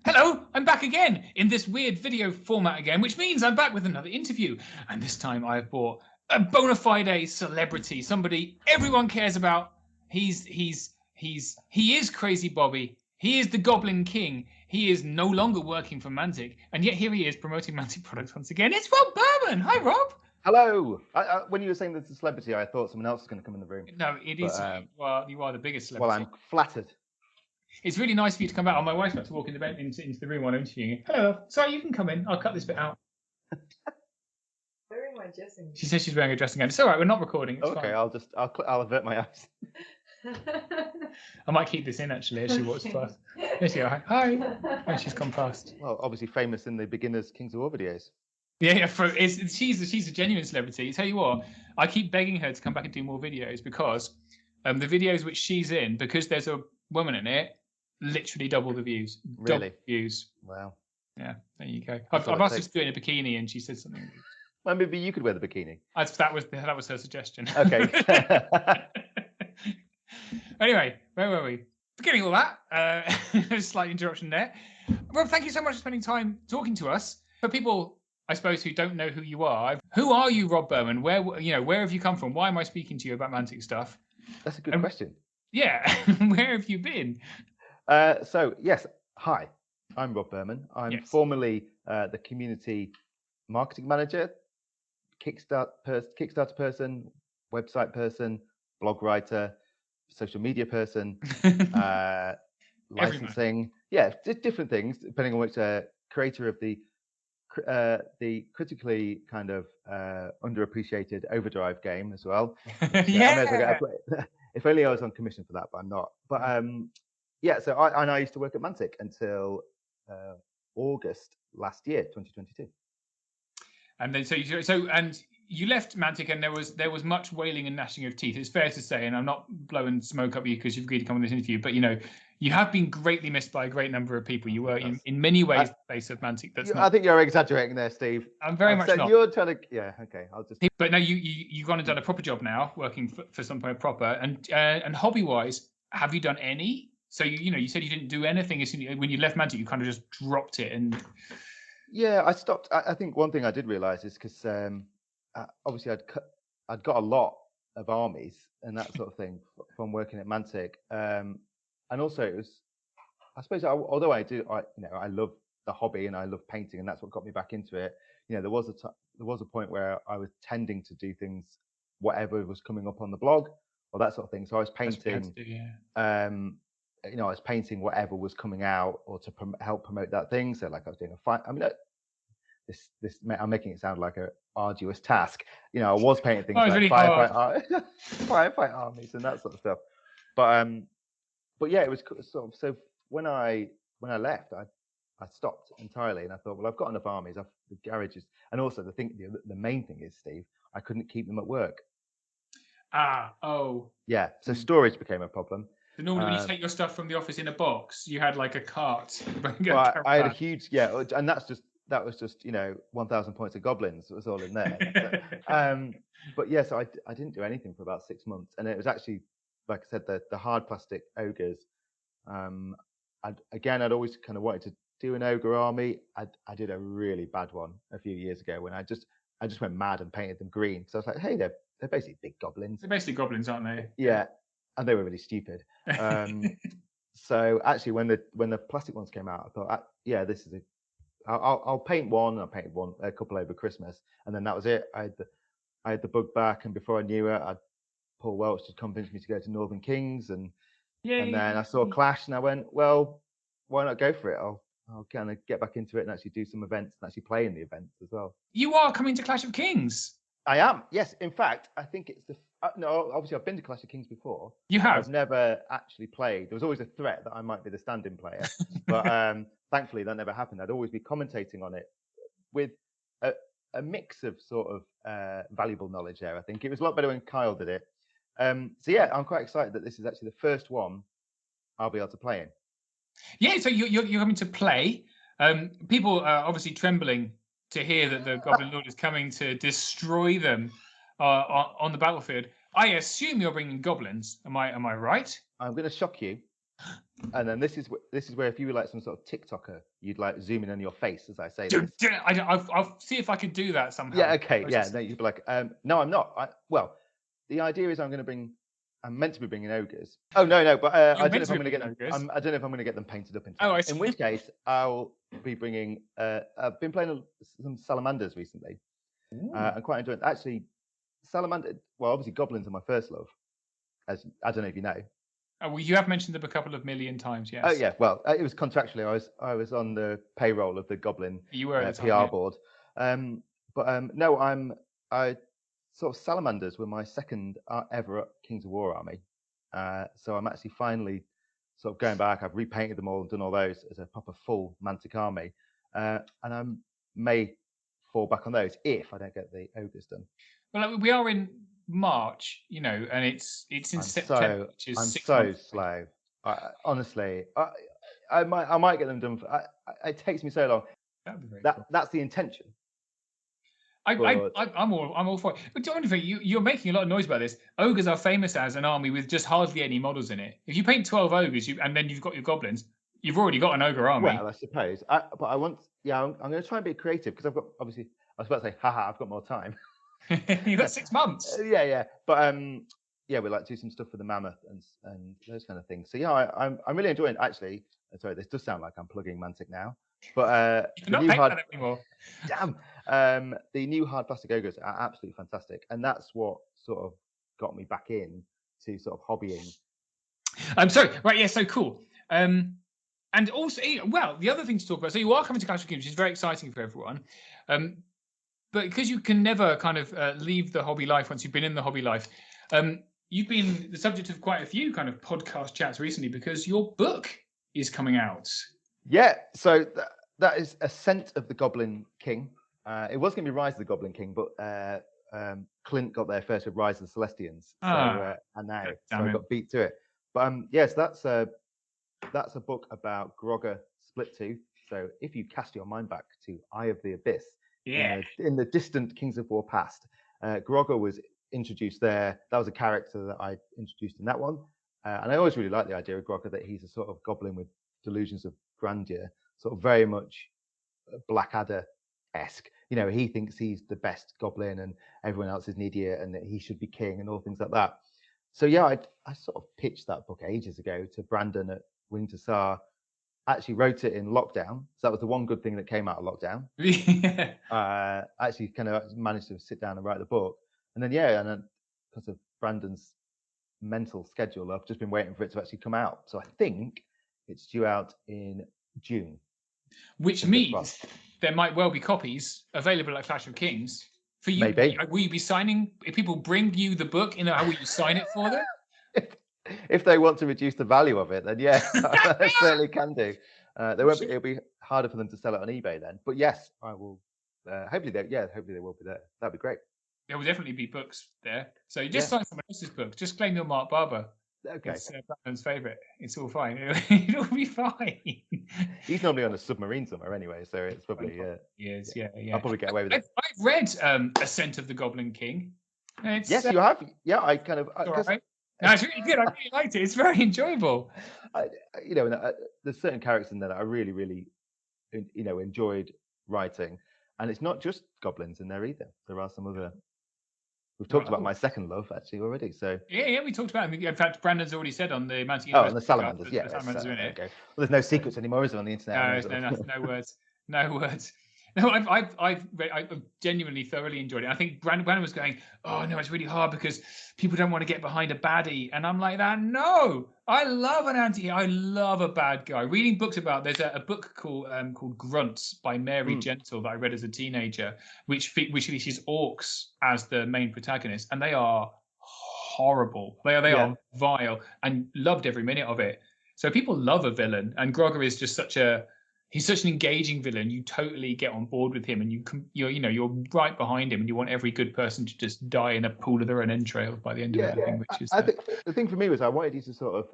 Hello, I'm back again in this weird video format again, which means I'm back with another interview. And this time I've brought a bona fide celebrity, somebody everyone cares about. He is Crazy Bobby. He is the Goblin King. He is no longer working for Mantic, and yet here he is promoting Mantic products once again. It's Rob Burman. Hi, Rob. Hello. When you were saying there's a celebrity, I thought someone else was going to come in the room. No, it is. You are the biggest celebrity. Well, I'm flattered. It's really nice for you to come out. My wife's about to walk into the room while I'm interviewing you. Hello. Sorry, you can come in. I'll cut this bit out. Wearing my dressing gown. She says she's wearing a dressing gown. It's all right. We're not recording. It's okay, fine. I'll avert my eyes. I might keep this in actually as she walks past. There she are. Hi. And she's gone past. Well, obviously famous in the beginners Kings of War videos. Yeah. She's a genuine celebrity. Tell you what, I keep begging her to come back and do more videos because the videos which she's in, because there's a woman in it, literally double the views. Really? Double the views. Wow. Yeah. There you go. I've asked her to do it in a bikini, and she said something. Well, maybe you could wear the bikini. That was her suggestion. Okay. Anyway, where were we? Forgetting all that, slight interruption there. Rob, thank you so much for spending time talking to us. For people, I suppose, who don't know who you are, who are you, Rob Burman? Where have you come from? Why am I speaking to you about Mantic stuff? That's a good question. Yeah, where have you been? So yes, hi, I'm Rob Burman. I'm formerly the community marketing manager, Kickstarter person, website person, blog writer, social media person, licensing, different things depending on which creator of the critically kind of underappreciated Overdrive game as well. If only I was on commission for that, but I'm not. But so I used to work at Mantic until August last year, 2022. And then you left Mantic, and there was much wailing and gnashing of teeth. It's fair to say, and I'm not blowing smoke up you because you've agreed to come on this interview, but you have been greatly missed by a great number of people. You were in many ways the face of Mantic. I think you're exaggerating there, Steve. I'm very much not. You're trying to, okay. I'll just. But no, you've gone and done a proper job now, working for somewhere proper, and hobby wise, have you done any? So you said you didn't do anything when you left Mantic. You kind of just dropped it and. Yeah, I stopped. I think one thing I did realize is because obviously I'd got a lot of armies and that sort of thing from working at Mantic, and also it was, I suppose, although I love the hobby and I love painting, and that's what got me back into it. There was a point where I was tending to do things, whatever was coming up on the blog or that sort of thing. So I was painting. I was painting whatever was coming out or to help promote that thing. So like I was doing a fight. I mean, I'm making it sound like an arduous task. I was painting things like really firefight armies and that sort of stuff. But yeah, it was sort of, so when I left, I stopped entirely, and I thought, well, I've got enough armies. The garages, and also the main thing is, Steve, I couldn't keep them at work. Yeah, so storage became a problem. So normally when you take your stuff from the office in a box, you had like a cart. Well, I had a huge, and that was just 1,000 points of goblins. It was all in there. But yeah, so I didn't do anything for about 6 months, and it was actually, like I said, the hard plastic ogres. I'd always kind of wanted to do an ogre army. I did a really bad one a few years ago when I just went mad and painted them green, because I was like, hey, they're basically big goblins. They're basically goblins, aren't they? Yeah. And they were really stupid. So actually, when the plastic ones came out, I thought, this is I'll paint one. I painted a couple over Christmas, and then that was it. I had the bug back, and before I knew it, Paul Welch just convinced me to go to Northern Kings, and then I saw Clash, and I went, well, why not go for it? I'll kind of get back into it and actually do some events and actually play in the events as well. You are coming to Clash of Kings. I am, yes. In fact, I think it's no, obviously I've been to Clash of Kings before. You have? I've never actually played. There was always a threat that I might be the stand-in player, but thankfully that never happened. I'd always be commentating on it with a mix of sort of valuable knowledge there. I think it was a lot better when Kyle did it. So yeah, I'm quite excited that this is actually the first one I'll be able to play in. Yeah, so you're coming to play. People are obviously trembling to hear that the Goblin Lord is coming to destroy them on the battlefield. I assume you're bringing goblins. Am I right? I'm going to shock you. And then this is where if you were like some sort of TikToker, you'd like zoom in on your face as I say this. I'll see if I can do that somehow. Yeah, okay, yeah. No, you'd be like, no, I'm not. Well, the idea is I'm meant to be bringing ogres. Oh no, but I don't know if I'm going to get them. I don't know if I'm going to get them painted up in time. Oh, I see. In which case, I'll be bringing. I've been playing some salamanders recently. I'm quite enjoying. Actually, salamander. Well, obviously, goblins are my first love. As I don't know if you know. Oh, well, you have mentioned them a couple of million times, yes. Oh yeah, well, it was contractually. I was on the payroll of the Goblin You were PR board. No, I sort of salamanders were my second ever Kings of War army. So I'm actually finally sort of going back. I've repainted them all and done all those as a proper full Mantic army, and I may fall back on those if I don't get the ogres done. Well, we are in March, and it's in September, which is I'm 6 so months slow. Honestly, I might get them done. It takes me so long. That'd be very cool. That's the intention. I'm all for it. But Jonathan, you're making a lot of noise about this. Ogres are famous as an army with just hardly any models in it. If you paint 12 ogres and then you've got your goblins, you've already got an ogre army. Well, I suppose. But I want. Yeah, I'm going to try and be creative because I've got obviously. I was about to say, haha, I've got more time. You've got 6 months. Yeah. But yeah, we like to do some stuff for the mammoth and those kind of things. So yeah, I'm really enjoying. Actually, sorry, this does sound like I'm plugging Mantic now, but you're not paying that anymore. Damn. The new hard plastic ogres are absolutely fantastic, and that's what sort of got me back in to sort of hobbying. I'm sorry. Right. Yeah. So cool. And also, well, the other thing to talk about. So you are coming to Clash of Kings, which is very exciting for everyone. But because you can never kind of leave the hobby life once you've been in the hobby life, you've been the subject of quite a few kind of podcast chats recently because your book is coming out. Yeah, so that is Ascent of the Goblin King. It was going to be Rise of the Goblin King, but Clint got there first with Rise of the Celestians, and now I got beat to it. But yes, that's a book about Grogger Splittooth. So if you cast your mind back to Eye of the Abyss, in the distant Kings of War past, Grogger was introduced there. That was a character that I introduced in that one, and I always really liked the idea of Grogger, that he's a sort of goblin with delusions of grandeur, sort of very much Blackadder-esque. He thinks he's the best goblin and everyone else is an idiot and that he should be king and all things like that. So yeah, I sort of pitched that book ages ago to Brandon at Wintersar. Actually wrote it in lockdown, so that was the one good thing that came out of lockdown. Actually kind of managed to sit down and write the book, and then because of Brandon's mental schedule, I've just been waiting for it to actually come out. So I think it's due out in June, which means there might well be copies available at Clash of Kings for you. Maybe. Will you be signing? If people bring you the book, how will you sign it for them? If they want to reduce the value of it, then yeah, I certainly can do. It'll be harder for them to sell it on eBay then. But yes, I will. Hopefully they will be there. That'd be great. There will definitely be books there. So you just sign someone else's book. Just claim you're Mark Barber. Okay. It's Brandon's favourite. It's all fine. It'll be fine. He's normally on a submarine somewhere anyway, so it's probably. Yes, yeah. I'll probably get away with it. I've read Ascent of the Goblin King. Yes, you have. Yeah, I kind of. Right. No, it's really good. I really liked it. It's very enjoyable. There's certain characters in there that I really, really, enjoyed writing, and it's not just goblins in there either. There are some other. We've talked about my second love actually already. So yeah, we talked about it. In fact, Brandon's already said on the Mantic. Oh, and the salamanders. The salamanders are in it. Okay. Well, there's no secrets anymore, is there, on the internet? No words. No words. No, I've genuinely thoroughly enjoyed it. I think Brandon was going, oh no, it's really hard because people don't want to get behind a baddie, and I'm like that. No, I love an anti-hero. I love a bad guy. Reading books about there's a book called Grunts by Mary Gentle that I read as a teenager, which features orcs as the main protagonist, and they are horrible. They are vile, and loved every minute of it. So people love a villain, and Grogger is just he's such an engaging villain. You totally get on board with him, and you're right behind him, and you want every good person to just die in a pool of their own entrails by the end of everything. Which is I think the thing for me was I wanted you to sort of,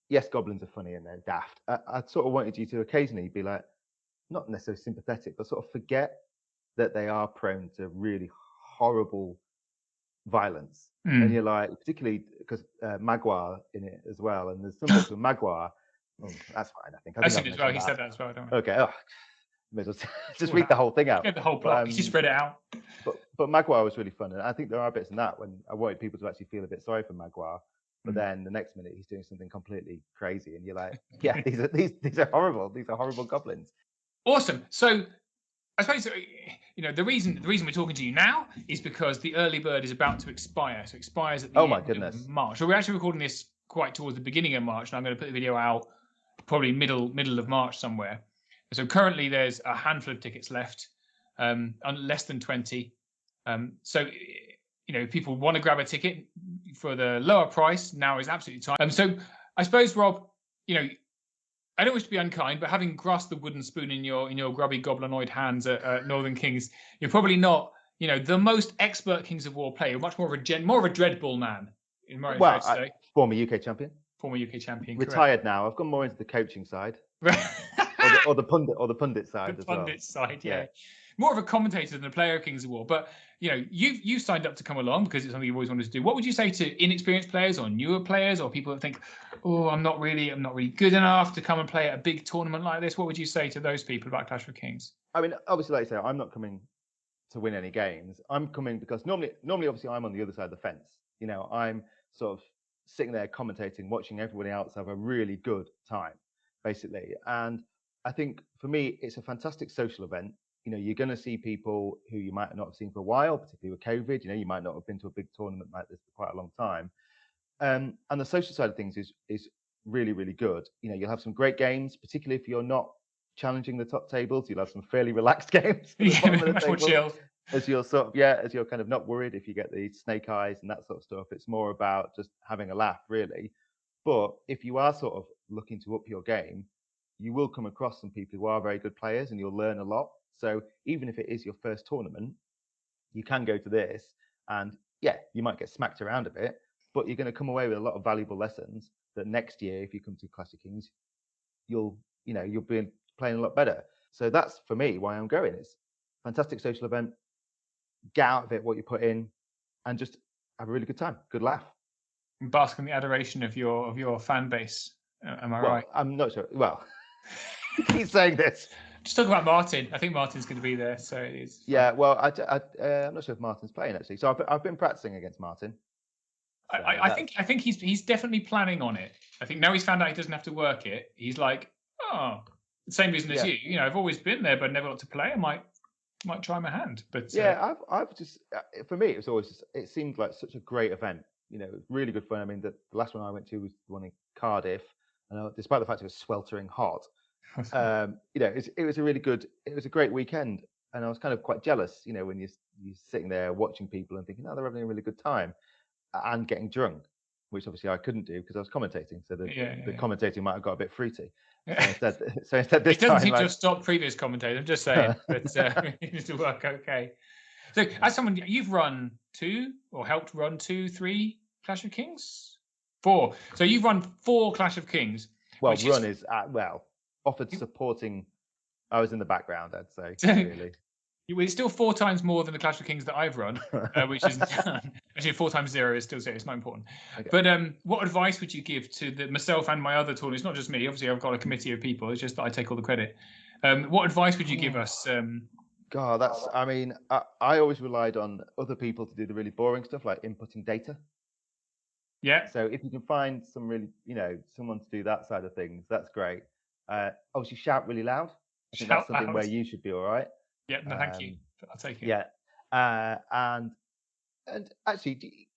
yes, goblins are funny and they're daft. I sort of wanted you to occasionally be like, not necessarily sympathetic, but sort of forget that they are prone to really horrible violence. And you're like, particularly because Magua in it as well, and there's some books with Magua. Oh, that's fine. I think I've I've seen it as well. mentioned He that. said that as well, don't we? Okay. Oh, may as well just All read the out. whole thing out. Yeah, the whole But, plot. You spread it out. but Maguire was really fun, and I think there are bits in that when I wanted people to actually feel a bit sorry for Maguire, but then the next minute he's doing something completely crazy, and you're like, yeah, these are horrible. These are horrible goblins. Awesome. So I suppose the reason we're talking to you now is because the early bird is about to expire. So it expires at the end of March. So we're actually recording this quite towards the beginning of March, and I'm going to put the video out probably middle of March somewhere. So currently there's a handful of tickets left, less than 20. So if people want to grab a ticket for the lower price, now is absolutely time. So I suppose, Rob, I don't wish to be unkind, but having grasped the wooden spoon in your grubby goblinoid hands at Northern Kings, you're probably not, the most expert Kings of War player. Much more of a Dreadbull man. Former UK champion. Former UK champion. Retired now. I've gone more into the coaching side, or the pundit side as well. The pundit side, yeah. More of a commentator than a player of Kings of War, but you signed up to come along because it's something you've always wanted to do. What would you say to inexperienced players or newer players or people that think, oh, I'm not really good enough to come and play at a big tournament like this? What would you say to those people about Clash of Kings? I mean, obviously, like I say, I'm not coming to win any games. I'm coming because normally, obviously, I'm on the other side of the fence. I'm sort of sitting there commentating, watching everybody else have a really good time, basically. And I think for me, it's a fantastic social event. You're going to see people who you might not have seen for a while, particularly with COVID. You might not have been to a big tournament like this for quite a long time. And the social side of things is really, really good. You'll have some great games, particularly if you're not challenging the top tables. You'll have some fairly relaxed games at the bottom of the table, chill. as you're as you're kind of not worried if you get the snake eyes and that sort of stuff. It's more about just having a laugh, really. But if you are sort of looking to up your game, you will come across some people who are very good players, and you'll learn a lot. So even if it is your first tournament, you can go to this, and you might get smacked around a bit, but you're going to come away with a lot of valuable lessons that next year, if you come to Clash of Kings, you'll be playing a lot better. So that's for me why I'm going. It's a fantastic social event. Get out of it what you put in, and just have a really good time, good laugh. Bask in the adoration of your fan base. Am I right? I'm not sure. Well, keep saying this. Just talk about Martin. I think Martin's going to be there, so it is. Yeah, well, I'm not sure if Martin's playing actually. So I've been practicing against Martin. So I think he's definitely planning on it. I think now he's found out he doesn't have to work it. He's like, oh, the same reason as you. I've always been there, but never got to play. I might try my hand. But I've just for me it seemed like such a great event. It was really good fun. I mean, the last one I went to was the one in Cardiff, and despite the fact it was sweltering hot. It was a really good. It was a great weekend, and I was kind of quite jealous. When you're sitting there watching people and thinking, oh, they're having a really good time, and getting drunk, which obviously I couldn't do because I was commentating. So the commentating might have got a bit fruity. So instead, this it doesn't time, seem to have stopped previous commentators. I'm just saying, but it needs to work okay. So, as someone you've run 2 or helped run 2, 3 Clash of Kings, 4. So you've run 4 Clash of Kings. Well, offered supporting. I was in the background, I'd say. Really, it's still 4 times more than the Clash of Kings that I've run, which is actually 4 times 0 is still 0. It's not important. Okay. But what advice would you give to myself and my other tournaments? Not just me. Obviously, I've got a committee of people. It's just that I take all the credit. What advice would you give us? God, I always relied on other people to do the really boring stuff like inputting data. Yeah. So if you can find some really, someone to do that side of things, that's great. Obviously, shout really loud. I think that's something where you should be all right. Yeah, no, thank you. I'll take it. Yeah, and actually,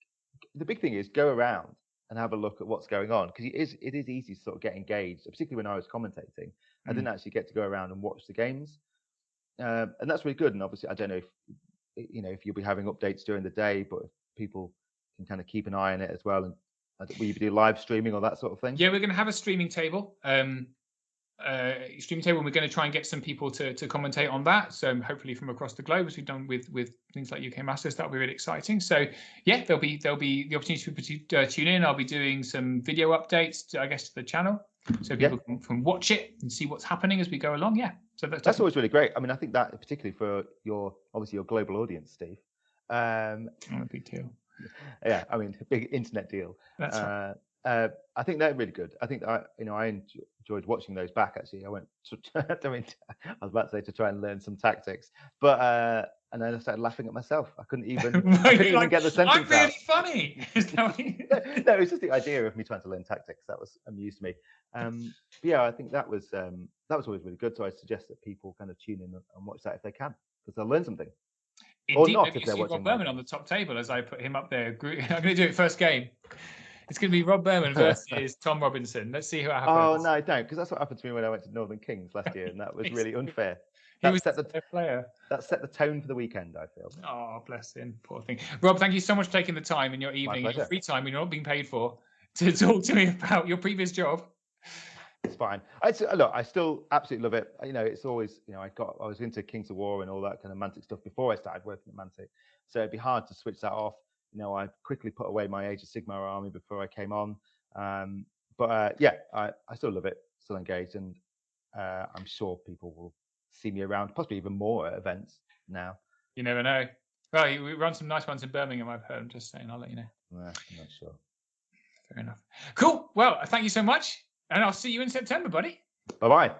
the big thing is go around and have a look at what's going on, because it is easy to sort of get engaged, particularly when I was commentating. I didn't actually get to go around and watch the games, and that's really good. And obviously, I don't know if you'll be having updates during the day, but if people can kind of keep an eye on it as well, and will you do live streaming or that sort of thing? Yeah, we're going to have a streaming table. And we're going to try and get some people to commentate on that. So hopefully from across the globe, as we've done with things like UK Masters, that'll be really exciting. So yeah, there'll be the opportunity for people to tune in. I'll be doing some video updates to the channel, so people can watch it and see what's happening as we go along. Yeah, so that's always really great. I mean, I think that particularly for your global audience, Steve. A big deal. Yeah, I mean, big internet deal. That's right. I think they're really good. I think I enjoyed watching those back. Actually, I went to, I was about to say to try and learn some tactics, but and then I started laughing at myself. I couldn't even get the sentence I'm really out. funny. No, it was just the idea of me trying to learn tactics that was amused me. But yeah, I think that was always really good. So I suggest that people kind of tune in and watch that if they can, because they'll learn something. Indeed, Or not maybe if you they're see watching Rob Burman on the top table as I put him up there. I'm going to do it first game. It's going to be Rob Burman versus Tom Robinson. Let's see who happens. Oh no, don't, because that's what happened to me when I went to Northern Kings last year, and that was really unfair. He was the player. That set the tone for the weekend, I feel. Oh, bless him, poor thing. Rob, thank you so much for taking the time in your evening, in your free time when you're not being paid for, to talk to me about your previous job. It's fine. Look, I still absolutely love it. It's always, I was into Kings of War and all that kind of Mantic stuff before I started working at Mantic, so it'd be hard to switch that off. I quickly put away my Age of Sigmar army before I came on, but yeah, I still love it, still engaged, and I'm sure people will see me around, possibly even more at events now. You never know. Well, we run some nice ones in Birmingham, I've heard. I'm just saying, I'll let you know. I'm not sure. Fair enough. Cool. Well, thank you so much. And I'll see you in September, buddy. Bye-bye.